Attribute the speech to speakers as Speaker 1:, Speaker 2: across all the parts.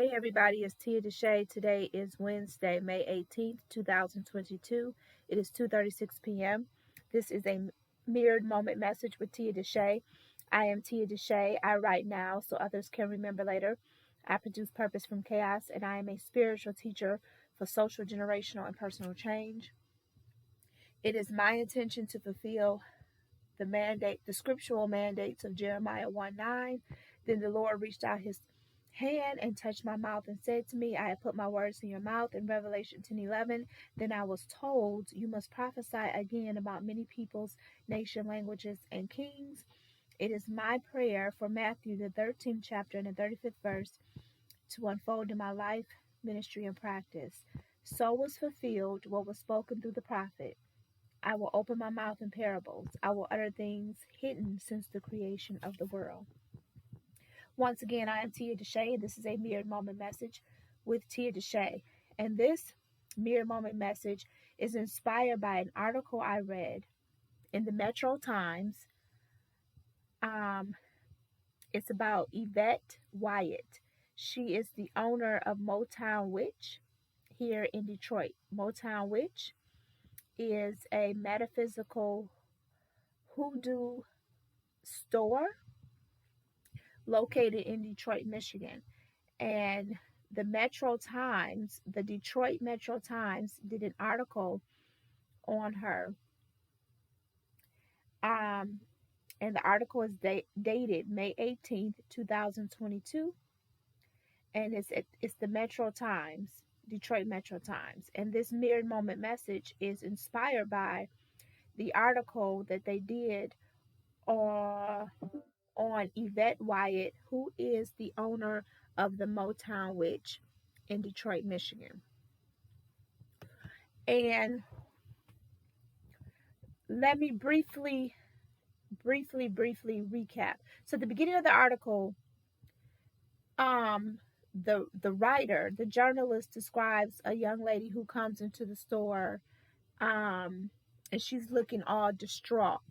Speaker 1: Hey everybody, it's Tia DeShay. Today is Wednesday, May 18th, 2022. It is 2:36 p.m. This is a mirrored moment message with Tia DeShay. I am Tia DeShay. I write now so others can remember later. I produce purpose from chaos, and I am a spiritual teacher for social, generational, and personal change. It is my intention to fulfill the scriptural mandates of Jeremiah 1:9. Then the Lord reached out his hand and touched my mouth and said to me, I have put my words in your mouth. In Revelation 10:11, then I was told, you must prophesy again about many peoples, nation, languages, and kings. It is my prayer for Matthew, the 13th chapter and the 35th verse, to unfold in my life, ministry, and practice. So was fulfilled what was spoken through the prophet. I will open my mouth in parables. I will utter things hidden since the creation of the world. Once again, I am Tia DeShay, and this is a mirrored moment message with Tia DeShay. And this mirrored moment message is inspired by an article I read in the Metro Times. It's about Yvette Wyatt. She is the owner of Motown Witch here in Detroit. Motown Witch is a metaphysical hoodoo store located in Detroit, Michigan. And the Detroit Metro Times did an article on her. And the article is dated May 18th, 2022. And it's the Metro Times, Detroit Metro Times. And this mirrored moment message is inspired by the article that they did on Yvette Wyatt, who is the owner of the Motown Witch in Detroit, Michigan. And let me briefly recap. So at the beginning of the article, the writer, the journalist, describes a young lady who comes into the store, and she's looking all distraught.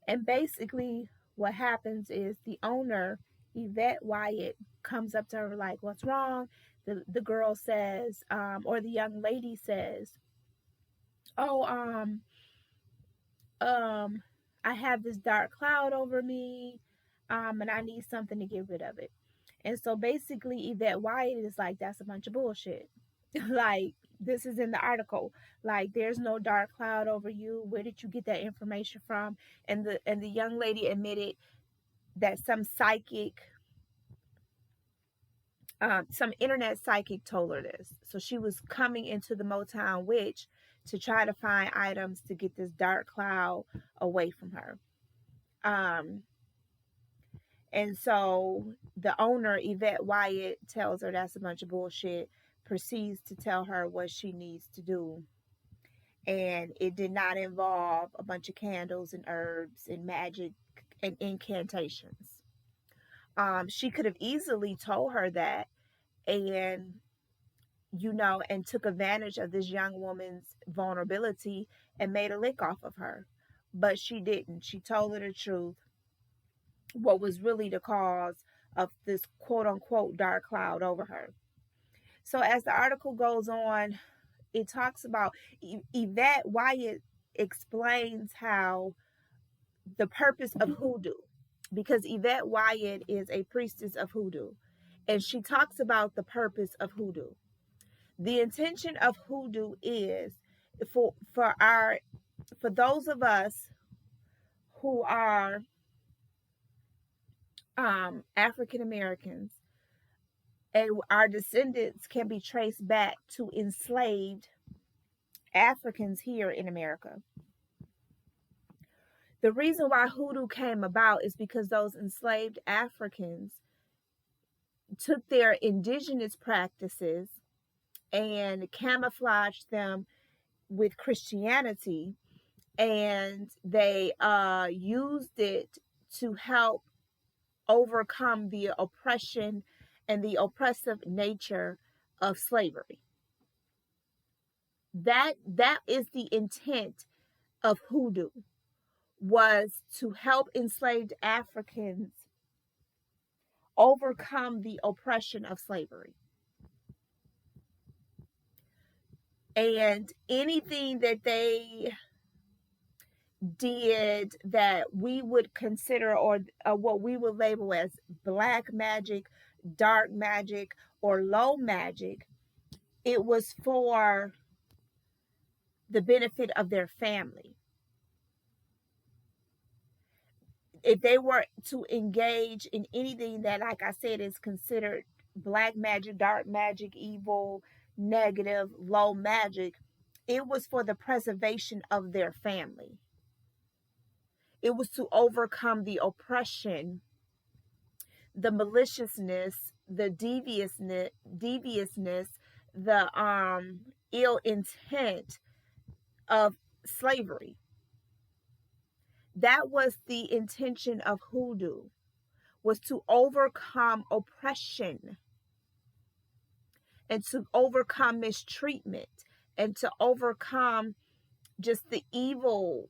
Speaker 1: And basically what happens is the owner, Yvette Wyatt, comes up to her like, what's wrong? The girl says, or the young lady says, I have this dark cloud over me, and I need something to get rid of it. And so basically Yvette Wyatt is like, that's a bunch of bullshit. Like, this is in the article. Like, there's no dark cloud over you. Where did you get that information from? And the young lady admitted that some internet psychic told her this. So she was coming into the Motown Witch to try to find items to get this dark cloud away from her. And so the owner, Yvette Wyatt, tells her that's a bunch of bullshit, proceeds to tell her what she needs to do. And it did not involve a bunch of candles and herbs and magic and incantations. She could have easily told her that and took advantage of this young woman's vulnerability and made a lick off of her. But she didn't. She told her the truth, what was really the cause of this quote-unquote dark cloud over her. So as the article goes on, it talks about Yvette Wyatt explains how the purpose of hoodoo, because Yvette Wyatt is a priestess of hoodoo, and she talks about the purpose of hoodoo. The intention of hoodoo is for those of us who are African Americans, and our descendants can be traced back to enslaved Africans here in America. The reason why hoodoo came about is because those enslaved Africans took their indigenous practices and camouflaged them with Christianity, and they used it to help overcome the oppression and the oppressive nature of slavery. That is the intent of hoodoo, was to help enslaved Africans overcome the oppression of slavery. And anything that they did that we would consider, or what we would label as black magic, dark magic, or low magic, it was for the benefit of their family. If they were to engage in anything that, like I said, is considered black magic, dark magic, evil, negative, low magic, it was for the preservation of their family. It was to overcome the oppression, the maliciousness, the deviousness, the ill intent of slavery. That was the intention of hoodoo, was to overcome oppression and to overcome mistreatment and to overcome just the evil,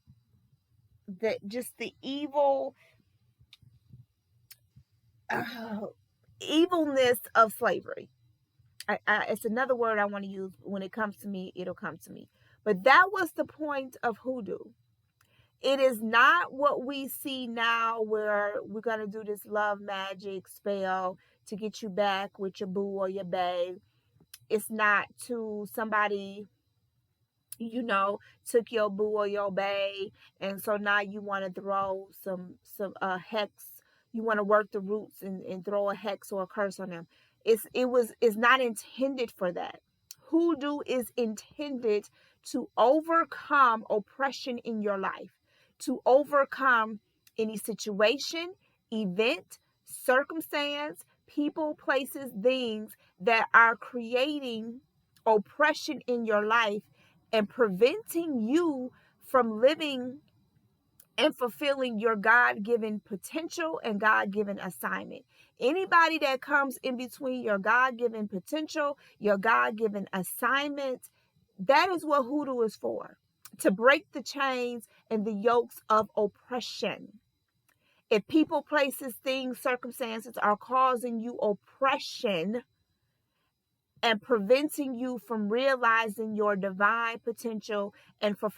Speaker 1: evilness of slavery. It's another word I want to use. When it comes to me, it'll come to me. But that was the point of hoodoo. It is not what we see now, where we're going to do this love magic spell to get you back with your boo or your babe. It's not to somebody, took your boo or your babe, and so now you want to throw some hex. You want to work the roots and throw a hex or a curse on them. It's not intended for that. Hoodoo is intended to overcome oppression in your life, to overcome any situation, event, circumstance, people, places, things that are creating oppression in your life and preventing you from living and fulfilling your God-given potential and God-given assignment. Anybody that comes in between your God-given potential, your God-given assignment, that is what hoodoo is for. To break the chains and the yokes of oppression. If people, places, things, circumstances are causing you oppression and preventing you from realizing your divine potential and from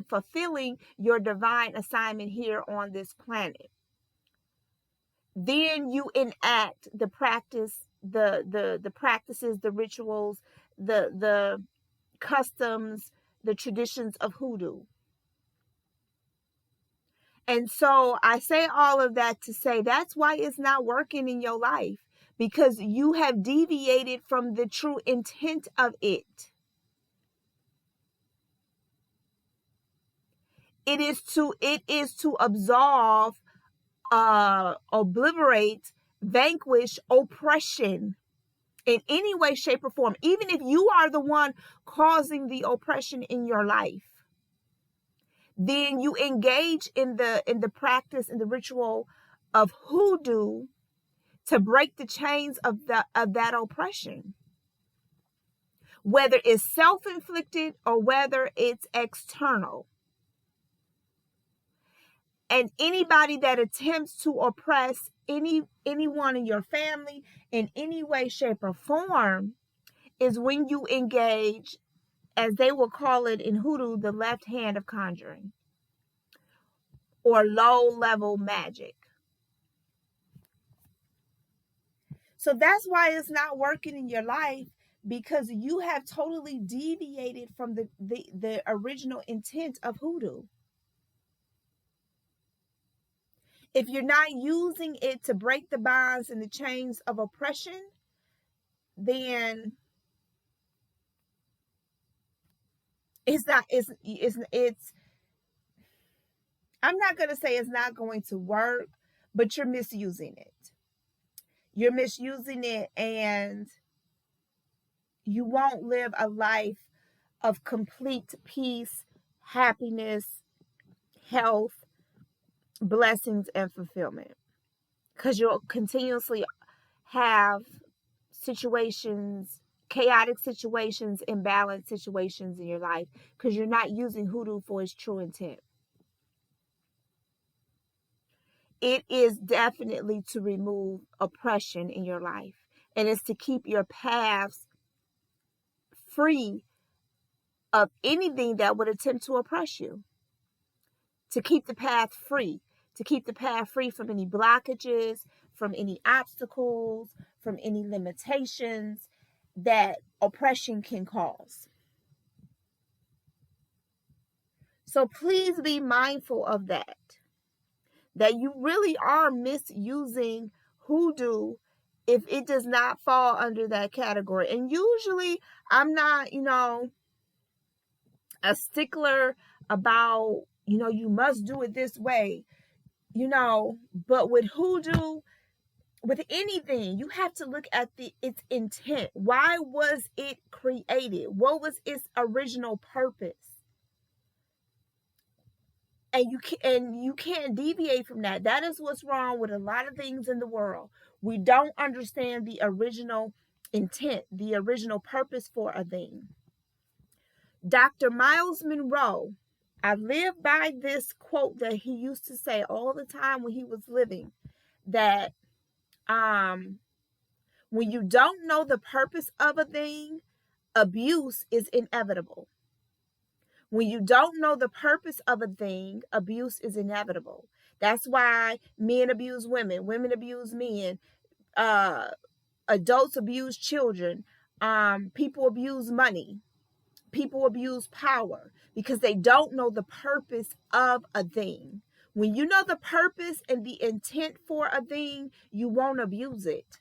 Speaker 1: fulfilling your divine assignment here on this planet, then you enact the practices, the rituals, the customs, the traditions of hoodoo. And so I say all of that to say that's why it's not working in your life, because you have deviated from the true intent of it. It is to absolve, obliterate, vanquish oppression in any way, shape, or form, even if you are the one causing the oppression in your life. Then you engage in the practice and the ritual of hoodoo to break the chains of that oppression, whether it's self-inflicted or whether it's external. And anybody that attempts to oppress anyone in your family in any way, shape, or form is when you engage, as they will call it in hoodoo, the left hand of conjuring or low-level magic. So that's why it's not working in your life, because you have totally deviated from the original intent of hoodoo. If you're not using it to break the bonds and the chains of oppression, then it's I'm not going to say it's not going to work, but you're misusing it. You're misusing it, and you won't live a life of complete peace, happiness, health, blessings, and fulfillment, because you'll continuously have situations, chaotic situations, imbalanced situations in your life, because you're not using hoodoo for its true intent. it is definitely to remove oppression in your life. And it's to keep your paths free of anything that would attempt to oppress you. To keep the path free. To keep the path free from any blockages, from any obstacles, from any limitations that oppression can cause. So please be mindful of that. That you really are misusing hoodoo if it does not fall under that category. And usually I'm not, a stickler about, you must do it this way, but with hoodoo, with anything, you have to look at its intent. Why was it created? What was its original purpose? And you can't deviate from that. That is what's wrong with a lot of things in the world. We don't understand the original intent, the original purpose for a thing. Dr. Miles Monroe, I live by this quote that he used to say all the time when he was living, that when you don't know the purpose of a thing, abuse is inevitable. When you don't know the purpose of a thing, abuse is inevitable. That's why men abuse women, women abuse men, adults abuse children, people abuse money, people abuse power, because they don't know the purpose of a thing. When you know the purpose and the intent for a thing, you won't abuse it.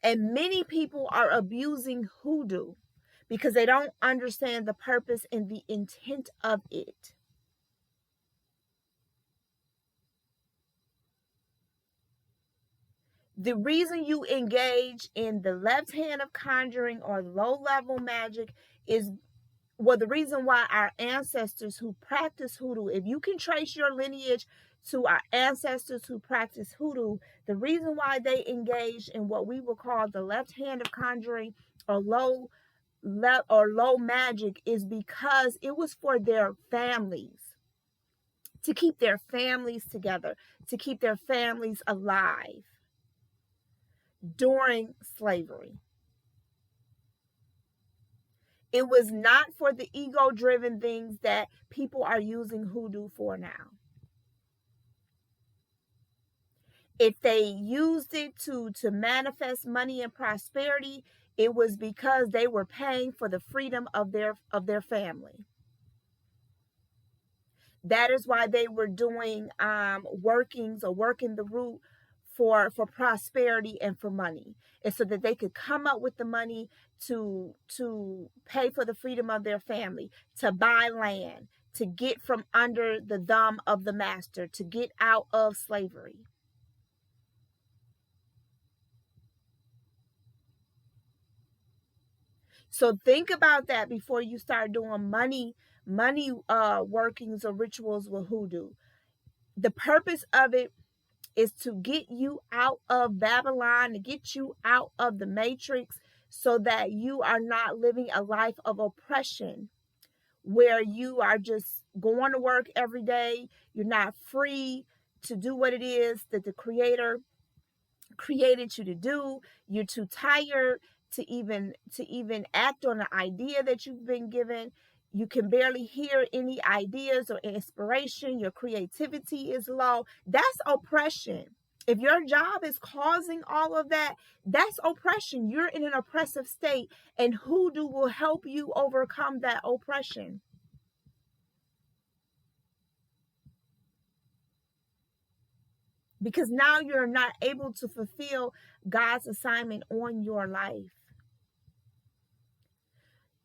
Speaker 1: And many people are abusing hoodoo because they don't understand the purpose and the intent of it. The reason you engage in the left hand of conjuring or low-level magic is, the reason why our ancestors who practice hoodoo, if you can trace your lineage to our ancestors who practice hoodoo, the reason why they engage in what we will call the left hand of conjuring or low magic is because it was for their families, to keep their families together, to keep their families alive during slavery. It was not for the ego-driven things that people are using hoodoo for now. If they used it to manifest money and prosperity, it was because they were paying for the freedom of their family. That is why they were doing working the root for prosperity and for money, and so that they could come up with the money to pay for the freedom of their family, to buy land, to get from under the thumb of the master, to get out of slavery. So think about that before you start doing money workings or rituals with hoodoo. The purpose of it is to get you out of Babylon, to get you out of the matrix, so that you are not living a life of oppression where you are just going to work every day. You're not free to do what it is that the Creator created you to do. You're too tired to even act on the idea that you've been given. You can barely hear any ideas or inspiration. Your creativity is low. That's oppression. If your job is causing all of that, that's oppression. You're in an oppressive state, and hoodoo will help you overcome that oppression. Because now you're not able to fulfill God's assignment on your life.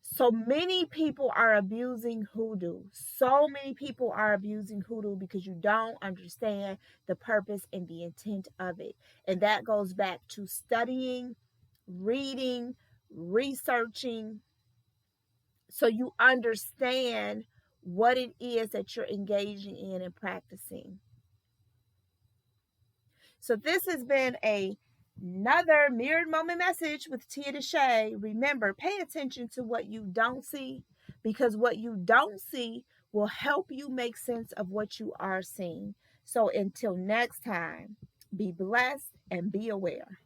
Speaker 1: So many people are abusing hoodoo. So many people are abusing hoodoo because you don't understand the purpose and the intent of it. And that goes back to studying, reading, researching, so you understand what it is that you're engaging in and practicing. So this has been another mirrored moment message with Tia DeShay. Remember, pay attention to what you don't see, because what you don't see will help you make sense of what you are seeing. So until next time, be blessed and be aware.